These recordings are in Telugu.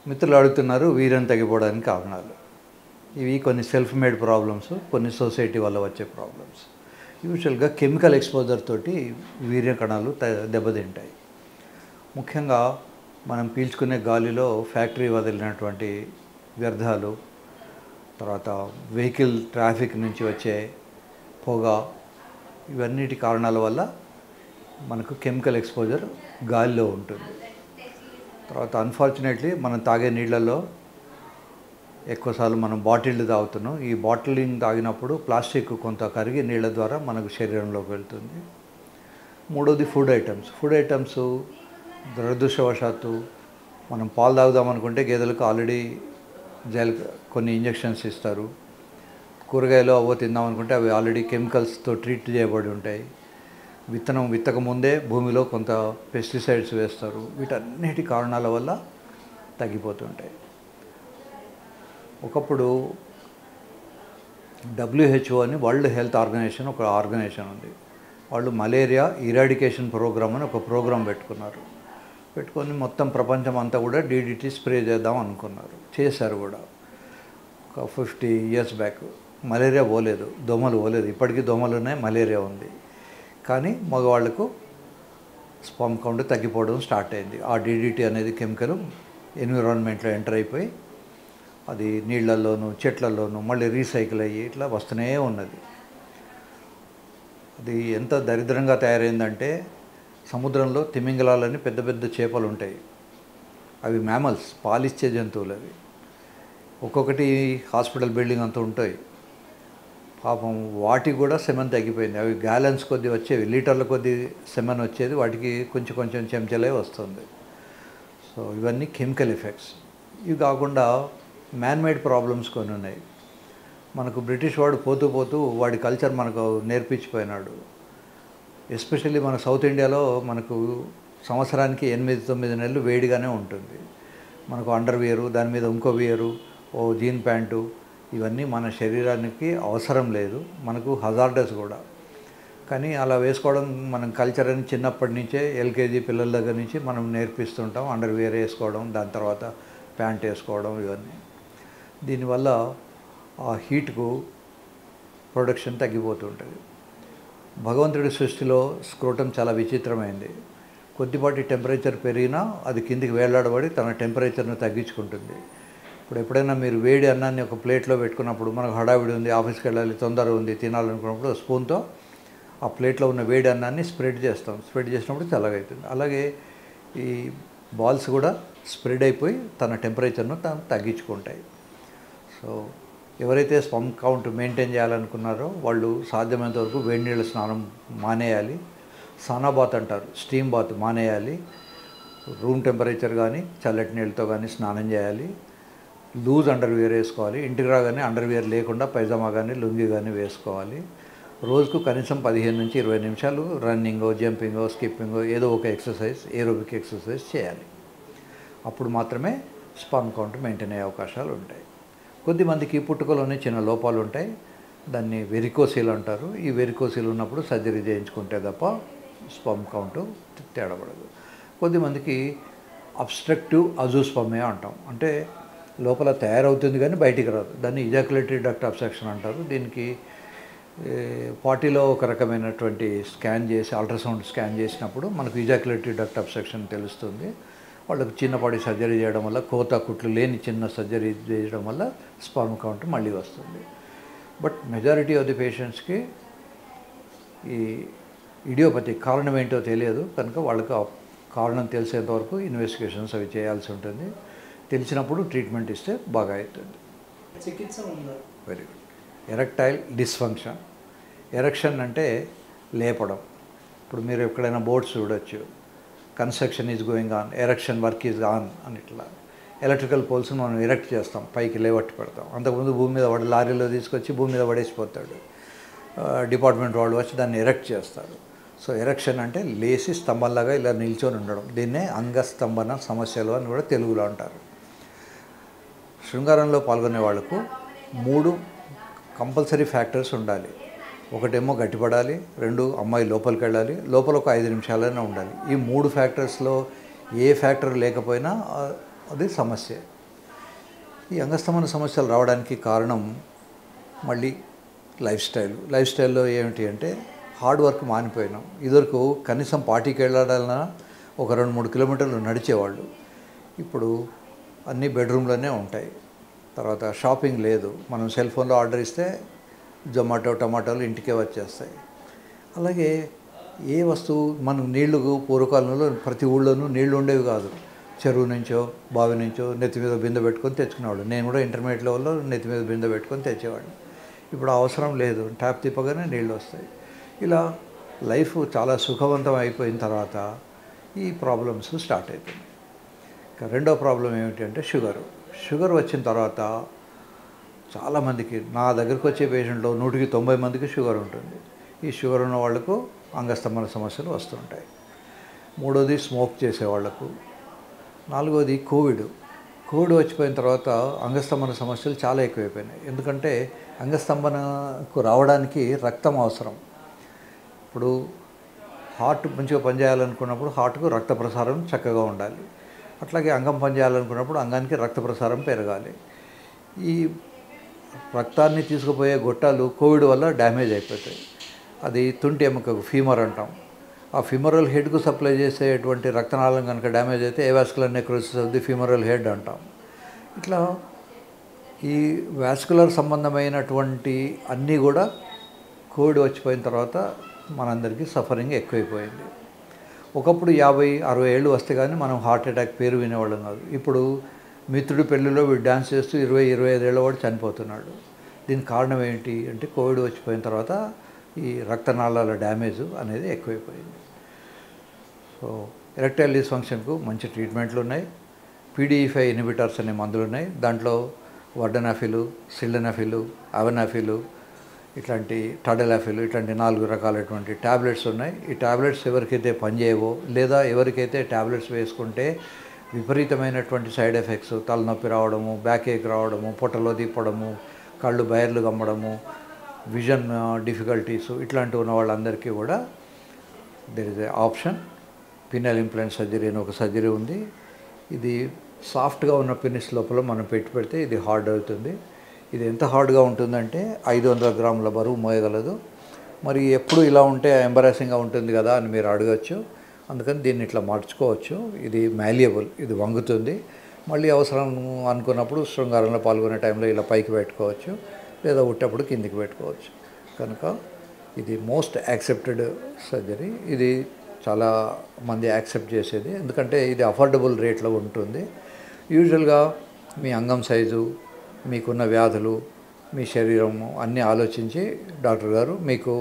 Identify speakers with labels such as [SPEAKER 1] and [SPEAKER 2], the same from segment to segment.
[SPEAKER 1] మిత్రులు అడుగుతున్నారు వీర్యం తగ్గిపోవడానికి కారణాలు. ఇవి కొన్ని సెల్ఫ్ మేడ్ ప్రాబ్లమ్స్, కొన్ని సొసైటీ వల్ల వచ్చే ప్రాబ్లమ్స్. యూజువల్గా కెమికల్ ఎక్స్పోజర్ తోటి వీర్య కణాలు దెబ్బతింటాయి. ముఖ్యంగా మనం పీల్చుకునే గాలిలో ఫ్యాక్టరీ వదిలినటువంటి వ్యర్థాలు, తర్వాత వెహికల్ ట్రాఫిక్ నుంచి వచ్చే పొగ, ఇవన్నిటి కారణాల వల్ల మనకు కెమికల్ ఎక్స్పోజర్ గాలిలో ఉంటుంది. తర్వాత అన్ఫార్చునేట్లీ మనం తాగే నీళ్ళల్లో ఎక్కువసార్లు మనం బాటిల్డ్ తాగుతున్నాం. ఈ బాటిలింగ్ తాగినప్పుడు ప్లాస్టిక్ కొంత కరిగి నీళ్ళ ద్వారా మనకు శరీరంలోకి వెళ్తుంది. మూడోది ఫుడ్ ఐటమ్స్ దురదృష్టవశాత్తు మనం పాలు తాగుదాం అనుకుంటే గేదెలకు ఆల్రెడీ కొన్ని ఇంజెక్షన్స్ ఇస్తారు. కూరగాయలు అవో తిందాం అనుకుంటే అవి ఆల్రెడీ కెమికల్స్తో ట్రీట్ చేయబడి ఉంటాయి. విత్తనం విత్తక ముందే భూమిలో కొంత పెస్టిసైడ్స్ వేస్తారు. వీటన్నిటి కారణాల వల్ల తగ్గిపోతుంటాయి. ఒకప్పుడు WHO అని వరల్డ్ హెల్త్ ఆర్గనైజేషన్ ఒక ఆర్గనైజేషన్ ఉంది. వాళ్ళు మలేరియా ఇరాడికేషన్ ప్రోగ్రామ్ అని ఒక ప్రోగ్రాం పెట్టుకొని మొత్తం ప్రపంచం అంతా కూడా DDT స్ప్రే చేద్దాం అనుకున్నారు. చేశారు కూడా. ఒక 50 years బ్యాక్. మలేరియా పోలేదు, దోమలు పోలేదు. ఇప్పటికీ దోమలు ఉన్నాయి, మలేరియా ఉంది. కానీ మగవాళ్లకు స్పర్మ్ కౌంట్ తగ్గిపోవడం స్టార్ట్ అయింది. ఆ DDT అనేది కెమికల్ ఎన్విరాన్మెంట్లో ఎంటర్ అయిపోయి అది నీళ్లలోనూ చెట్లలోనూ మళ్ళీ రీసైకిల్ అయ్యి ఇట్లా వస్తూనే ఉన్నది. అది ఎంత దరిద్రంగా తయారైందంటే సముద్రంలో తిమింగలాలని పెద్ద పెద్ద చేపలు ఉంటాయి. అవి మ్యామల్స్, పాలిచ్చే జంతువులు. అవి ఒక్కొక్కటి హాస్పిటల్ బిల్డింగ్ అంతా ఉంటాయి. పాపం వాటికి కూడా సెమెన్ తగ్గిపోయింది. అవి గ్యాలన్స్ కొద్ది వచ్చేవి, లీటర్ల కొద్ది సెమెన్ వచ్చేది, వాటికి కొంచెం చెంచలే వస్తుంది. సో ఇవన్నీ కెమికల్ ఎఫెక్ట్స్. ఇవి కాకుండా మ్యాన్మేడ్ ప్రాబ్లమ్స్ కొన్ని ఉన్నాయి. మనకు బ్రిటిష్ వాడు పోతూ వాడి కల్చర్ మనకు నేర్పించిపోయినాడు. ఎస్పెషల్లీ మన సౌత్ ఇండియాలో మనకు సంవత్సరానికి 8-9 నెలలు వేడిగానే ఉంటుంది. మనకు అండర్వేరు, దాని మీద ఇంకో వేరు, జీన్ ప్యాంటు, ఇవన్నీ మన శరీరానికి అవసరం లేదు, మనకు హజార్డస్ కూడా. కానీ అలా వేసుకోవడం మనం కల్చర్ అని చిన్నప్పటి నుంచే LKG పిల్లల దగ్గర నుంచి మనం నేర్పిస్తుంటాం. అండర్వేర్ వేసుకోవడం, దాని తర్వాత ప్యాంట్ వేసుకోవడం, ఇవన్నీ. దీనివల్ల ఆ హీట్కు ప్రొడక్షన్ తగ్గిపోతుంటుంది. భగవంతుడి సృష్టిలో స్క్రోటం చాలా విచిత్రమైంది. కొద్దిపాటి టెంపరేచర్ పెరిగినా అది కిందికి వేలాడబడి తన టెంపరేచర్ను తగ్గించుకుంటుంది. ఇప్పుడు ఎప్పుడైనా మీరు వేడి అన్నాన్ని ఒక ప్లేట్లో పెట్టుకున్నప్పుడు, మనకు హడావిడి ఉంది, ఆఫీస్కి వెళ్ళాలి, తొందర ఉంది, తినాలనుకున్నప్పుడు స్పూన్తో ఆ ప్లేట్లో ఉన్న వేడి అన్నాన్ని స్ప్రెడ్ చేసినప్పుడు చల్లగవుతుంది. అలాగే ఈ బాల్స్ కూడా స్ప్రెడ్ అయిపోయి తన టెంపరేచర్ను తగ్గించుకుంటాయి. సో ఎవరైతే స్పర్మ్ కౌంట్ మెయింటైన్ చేయాలనుకున్నారో వాళ్ళు సాధ్యమైనంత వరకు వేడి నీళ్ళ స్నానం మానేయాలి. సానా బాత్ అంటారు, స్టీమ్ బాత్ మానేయాలి. రూమ్ టెంపరేచర్ కానీ చల్లటి నీళ్ళతో కానీ స్నానం చేయాలి. లూజ్ అండర్వేర్ వేసుకోవాలి. ఇంటికి రాగానే అండర్వేర్ లేకుండా పైజామా కానీ లుంగి కానీ వేసుకోవాలి. రోజుకు కనీసం 15 నుంచి 20 నిమిషాలు రన్నింగో, జంపింగో, స్కిప్పింగో ఏదో ఒక ఎక్సర్సైజ్, ఏరోబిక్ ఎక్సర్సైజ్ చేయాలి. అప్పుడు మాత్రమే స్పర్మ్ కౌంట్ మెయింటైన్ అయ్యే అవకాశాలు ఉంటాయి. కొద్దిమందికి పుట్టుకలోనే చిన్న లోపాలు ఉంటాయి. దాన్ని వెరికోసిల్ అంటారు. ఈ వెరికోసిల్ ఉన్నప్పుడు సర్జరీ చేయించుకుంటే తప్ప స్పర్మ్ కౌంట్ తేడబడదు. కొద్దిమందికి అబ్స్ట్రక్టివ్ అజూస్పర్మియా అంటాం. అంటే లోపల తయారవుతుంది కానీ బయటికి రాదు. దాన్ని ఇజాక్యులేటరీ డక్ట్ అబ్స్ట్రక్షన్ అంటారు. దీనికి పార్టీలో ఒక రకమైనటువంటి అల్ట్రాసౌండ్ స్కాన్ చేసినప్పుడు మనకు ఇజాక్యులేటరీ డక్ట్ అబ్స్ట్రక్షన్ తెలుస్తుంది. వాళ్ళకు చిన్నపాటి సర్జరీ చేయడం వల్ల, కోత కుట్లు లేని చిన్న సర్జరీ చేయడం వల్ల స్పర్మ్ కౌంట్ మళ్ళీ వస్తుంది. బట్ మెజారిటీ ఆఫ్ ది పేషెంట్స్కి ఈ ఇడియోపతి కారణం ఏంటో తెలియదు కనుక వాళ్ళకు ఆ కారణం తెలిసేంత వరకు ఇన్వెస్టిగేషన్స్ అవి చేయాల్సి ఉంటుంది. తెలిసినప్పుడు ట్రీట్మెంట్ ఇస్తే బాగా అవుతుంది.
[SPEAKER 2] చికిత్స ఉందా?
[SPEAKER 1] Very good. Erectile dysfunction. Erection అంటే లేపడం. ఇప్పుడు మీరు ఎక్కడైనా బోర్డ్స్ చూడొచ్చు, construction is going on, erection work is on అని. ఇట్లా ఎలక్ట్రికల్ పోల్స్ని మనం ఎరెక్ట్ చేస్తాం, పైకి లేవట్టి పెడతాం. అంతకుముందు భూమి మీద లారీలో తీసుకొచ్చి భూమి మీద పడేసిపోతాడు. డిపార్ట్మెంట్ వాళ్ళు వచ్చి దాన్ని ఎరెక్ట్ చేస్తారు. సో ఎరెక్షన్ అంటే లేచి స్తంభంలాగా ఇలా నిల్చొని ఉండడం. దీన్నే అంగస్తంభన సమస్యలు అని కూడా తెలుగులో అంటారు. శృంగారంలో పాల్గొనే వాళ్లకు 3 కంపల్సరీ ఫ్యాక్టర్స్ ఉండాలి. ఒకటేమో గట్టిపడాలి, 2 అమ్మాయి లోపలికి వెళ్ళాలి, లోపల ఒక 5 నిమిషాలైనా ఉండాలి. ఈ 3 ఫ్యాక్టర్స్లో ఏ ఫ్యాక్టర్ లేకపోయినా అది సమస్య. ఈ అంగస్తంభన సమస్యలు రావడానికి కారణం మళ్ళీ లైఫ్ స్టైల్లో ఏమిటి అంటే హార్డ్ వర్క్ మానిపోయినాం. ఇదివరకు కనీసం పార్టీకి వెళ్ళాలన్నా ఒక 2-3 కిలోమీటర్లు నడిచేవాళ్ళు. ఇప్పుడు అన్నీ బెడ్రూమ్లోనే ఉంటాయి. తర్వాత షాపింగ్ లేదు, మనం సెల్ ఫోన్లో ఆర్డర్ ఇస్తే జొమాటో టమాటోలు ఇంటికే వచ్చేస్తాయి. అలాగే ఏ వస్తువు మనం నీళ్లు పూర్వకాలంలో ప్రతి ఊళ్ళోనూ నీళ్లు ఉండేవి కాదు. చెరువు నుంచో బావి నుంచో నెత్తి మీద బిందె పెట్టుకొని తెచ్చుకునేవాళ్ళు. నేను కూడా ఇంటర్మీడియట్ లెవెల్లో నెత్తి మీద బిందె పెట్టుకొని తెచ్చేవాడిని. ఇప్పుడు అవసరం లేదు, ట్యాప్ తిప్పగానే నీళ్ళు వస్తాయి. ఇలా లైఫ్ చాలా సుఖవంతం అయిపోయిన తర్వాత ఈ ప్రాబ్లమ్స్ స్టార్ట్ అవుతుంది. ఇక రెండో ప్రాబ్లం ఏమిటంటే షుగర్ వచ్చిన తర్వాత చాలామందికి, నా దగ్గరికి వచ్చే పేషెంట్లో 100కి 90 మందికి షుగర్ ఉంటుంది. ఈ షుగర్ ఉన్న వాళ్లకు అంగస్తంభన సమస్యలు వస్తుంటాయి. మూడోది స్మోక్ చేసేవాళ్లకు. నాలుగోది కోవిడ్ వచ్చిపోయిన తర్వాత అంగస్తంభన సమస్యలు చాలా ఎక్కువైపోయినాయి. ఎందుకంటే అంగస్తంభనకు రావడానికి రక్తం అవసరం. ఇప్పుడు హార్ట్ మంచిగా పనిచేయాలనుకున్నప్పుడు హార్ట్కు రక్త ప్రసారం చక్కగా ఉండాలి. అట్లాగే అంగం పనిచేయాలనుకున్నప్పుడు అంగానికి రక్త ప్రసారం పెరగాలి. ఈ రక్తాన్ని తీసుకుపోయే గొట్టాలు కోవిడ్ వల్ల డ్యామేజ్ అయిపోతాయి. అది తుంటి ఎముకకు ఫీమర్ అంటాం. ఆ ఫిమరల్ హెడ్కు సప్లై చేసేటువంటి రక్తనాళం కనుక డ్యామేజ్ అయితే vascular necrosis of the femoral head అంటాం. ఇట్లా ఈ వాస్కులర్ సంబంధమైనటువంటి అన్నీ కూడా కోవిడ్ వచ్చిపోయిన తర్వాత మనందరికీ సఫరింగ్ ఎక్కువైపోయింది. ఒకప్పుడు 50-60 ఏళ్ళు వస్తే కానీ మనం హార్ట్ అటాక్ పేరు వినేవాళ్ళం కాదు. ఇప్పుడు మిత్రుడి పెళ్ళిలో వీడు డ్యాన్స్ చేస్తూ 20-25 ఏళ్ళ వాడు చనిపోతున్నాడు. దీనికి కారణం ఏంటి అంటే కోవిడ్ వచ్చిపోయిన తర్వాత ఈ రక్తనాళాల డ్యామేజ్ అనేది ఎక్కువైపోయింది. సో ఎరెక్టైల్ డిస్ఫంక్షన్కు మంచి ట్రీట్మెంట్లు ఉన్నాయి. PDE5 ఇన్హిబిటర్స్ అనే మందులు ఉన్నాయి. దాంట్లో వర్డనాఫిల్, సిల్డనాఫిల్, అవనాఫిల్, ఇట్లాంటి టడలాఫిల్, ఇట్లాంటి 4 రకాలైనటువంటి ట్యాబ్లెట్స్ ఉన్నాయి. ఈ ట్యాబ్లెట్స్ ఎవరికైతే పనిచేయవో లేదా ఎవరికైతే ట్యాబ్లెట్స్ వేసుకుంటే విపరీతమైనటువంటి సైడ్ ఎఫెక్ట్స్, తలనొప్పి రావడము, బ్యాక్ ఏక్ రావడము, పొట్టలో తిప్పడము, కళ్ళు బయర్లు గమ్మడము, విజన్ డిఫికల్టీస్ ఇట్లాంటివి ఉన్న వాళ్ళందరికీ కూడా there is a option. Penal implant surgery అని ఒక సర్జరీ ఉంది. ఇది సాఫ్ట్గా ఉన్న పినిస్ లోపల మనం పెడితే ఇది హార్డ్ అవుతుంది. ఇది ఎంత హార్డ్గా ఉంటుందంటే 500 గ్రాముల బరువు మోయగలదు. మరి ఎప్పుడు ఇలా ఉంటే ఎంబరాసింగ్గా ఉంటుంది కదా అని మీరు అడగచ్చు. అందుకని దీన్ని ఇట్లా మార్చుకోవచ్చు. ఇది మాల్యబుల్, ఇది వంగుతుంది. మళ్ళీ అవసరం అనుకున్నప్పుడు శృంగారంలో పాల్గొనే టైంలో ఇలా పైకి పెట్టుకోవచ్చు, లేదా ఉట్టప్పుడు కిందికి పెట్టుకోవచ్చు. కనుక ఇది మోస్ట్ యాక్సెప్టెడ్ సర్జరీ. ఇది చాలా మంది యాక్సెప్ట్ చేసేది, ఎందుకంటే ఇది అఫోర్డబుల్ రేట్లో ఉంటుంది. యూజువల్గా మీ అంగం సైజు, మీకున్న వ్యాధులు, మీ శరీరము అన్నీ ఆలోచించి డాక్టర్ గారు మీకు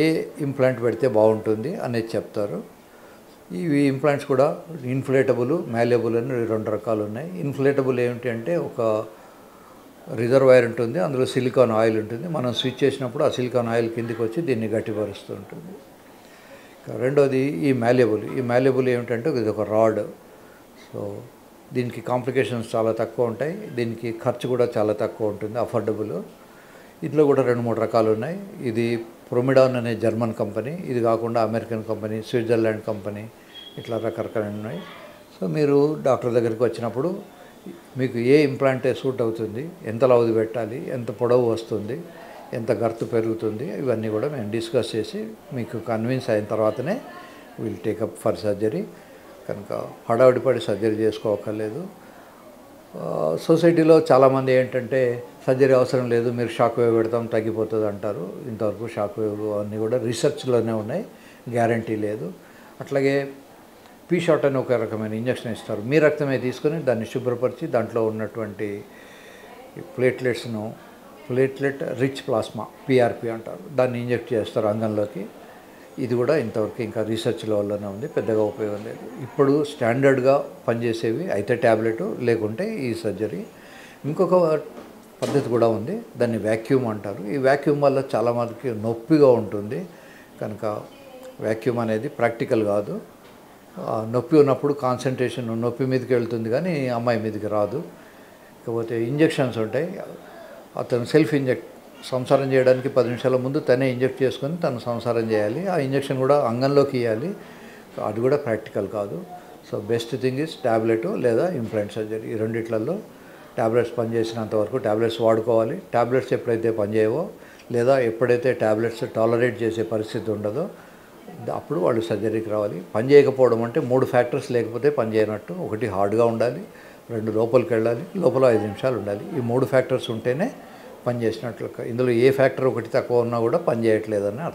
[SPEAKER 1] ఏ ఇంప్లాంట్ పెడితే బాగుంటుంది అనేది చెప్తారు. ఇవి ఇంప్లాంట్స్ కూడా ఇన్ఫ్లేటబుల్, మాల్యబుల్ అని 2 రకాలు ఉన్నాయి. ఇన్ఫ్లేటబుల్ ఏమిటి అంటే ఒక రిజర్వాయర్ ఉంటుంది, అందులో సిలికాన్ ఆయిల్ ఉంటుంది. మనం స్విచ్ చేసినప్పుడు ఆ సిలికాన్ ఆయిల్ కిందికి వచ్చి దీన్ని గట్టిపరుస్తూ ఉంటుంది. రెండోది ఈ మాల్యబుల్ ఏమిటంటే ఇది ఒక రాడ్. సో దీనికి కాంప్లికేషన్స్ చాలా తక్కువ ఉంటాయి. దీనికి ఖర్చు కూడా చాలా తక్కువ ఉంటుంది, అఫోర్డబుల్. ఇందులో కూడా 2-3 రకాలు ఉన్నాయి. ఇది ప్రొమిడాన్ అనే జర్మన్ కంపెనీ, ఇది కాకుండా అమెరికన్ కంపెనీ, స్విట్జర్లాండ్ కంపెనీ, ఇట్లా రకరకాలు ఉన్నాయి. సో మీరు డాక్టర్ దగ్గరికి వచ్చినప్పుడు మీకు ఏ ఇంప్లాంటే సూట్ అవుతుంది, ఎంత లౌది పెట్టాలి, ఎంత పొడవు వస్తుంది, ఎంత గర్తు పెరుగుతుంది, ఇవన్నీ కూడా మేము డిస్కస్ చేసి మీకు కన్విన్స్ అయిన తర్వాతనే విల్ టేకప్ ఫర్ సర్జరీ. కనుక హడావిడిపడి సర్జరీ చేసుకోవక్కర్లేదు. సొసైటీలో చాలామంది ఏంటంటే సర్జరీ అవసరం లేదు, మీరు షాక్ వేవ్ పెడతాం తగ్గిపోతుంది అంటారు. ఇంతవరకు షాక్ వేవ్ అన్నీ కూడా రీసెర్చ్లోనే ఉన్నాయి, గ్యారంటీ లేదు. అట్లాగే పీ-షాట్ అని ఒక రకమైన ఇంజక్షన్ ఇస్తారు. మీ రక్తమే తీసుకొని దాన్ని శుభ్రపరిచి దాంట్లో ఉన్నటువంటి ప్లేట్లెట్ రిచ్ ప్లాస్మా, PRP అంటారు, దాన్ని ఇంజెక్ట్ చేస్తారు అంగంలోకి. ఇది కూడా ఇంతవరకు ఇంకా రీసెర్చ్ లెవెల్లోనే ఉంది, పెద్దగా ఉపయోగం లేదు. ఇప్పుడు స్టాండర్డ్గా పనిచేసేవి అయితే ట్యాబ్లెట్, లేకుంటే ఈ సర్జరీ. ఇంకొక పద్ధతి కూడా ఉంది, దాన్ని వ్యాక్యూమ్ అంటారు. ఈ వ్యాక్యూమ్ వల్ల చాలామందికి నొప్పిగా ఉంటుంది. కనుక వ్యాక్యూమ్ అనేది ప్రాక్టికల్ కాదు. నొప్పి ఉన్నప్పుడు కాన్సన్ట్రేషన్ నొప్పి మీదకి వెళ్తుంది కానీ అమ్మాయి మీదకి రాదు. ఇకపోతే ఇంజెక్షన్స్ ఉంటాయి. అతను సెల్ఫ్ సంసారం చేయడానికి 10 నిమిషాల ముందు తనే ఇంజెక్ట్ చేసుకొని తను సంసారం చేయాలి. ఆ ఇంజెక్షన్ కూడా అంగంలోకి ఇవ్వాలి, అది కూడా ప్రాక్టికల్ కాదు. So best thing is tablet లేదా ఇంప్లాంట్ సర్జరీ. ఈ రెండిట్లలో ట్యాబ్లెట్స్ పనిచేసినంత వరకు ట్యాబ్లెట్స్ వాడుకోవాలి. ట్యాబ్లెట్స్ ఎప్పుడైతే పనిచేయవో లేదా ఎప్పుడైతే ట్యాబ్లెట్స్ టాలరేట్ చేసే పరిస్థితి ఉండదో అప్పుడు వాళ్ళు సర్జరీకి రావాలి. పని చేయకపోవడం అంటే 3 ఫ్యాక్టర్స్ లేకపోతే పని చేయనట్టు. ఒకటి హార్డ్గా ఉండాలి, 2 లోపలికి వెళ్ళాలి, లోపల 5 నిమిషాలు ఉండాలి. ఈ 3 ఫ్యాక్టర్స్ ఉంటేనే పని చేసినట్లు. ఇందులో ఏ ఫ్యాక్టర్ ఒకటి తక్కువ ఉన్నా కూడా పని చేయట్లేదని అర్థం.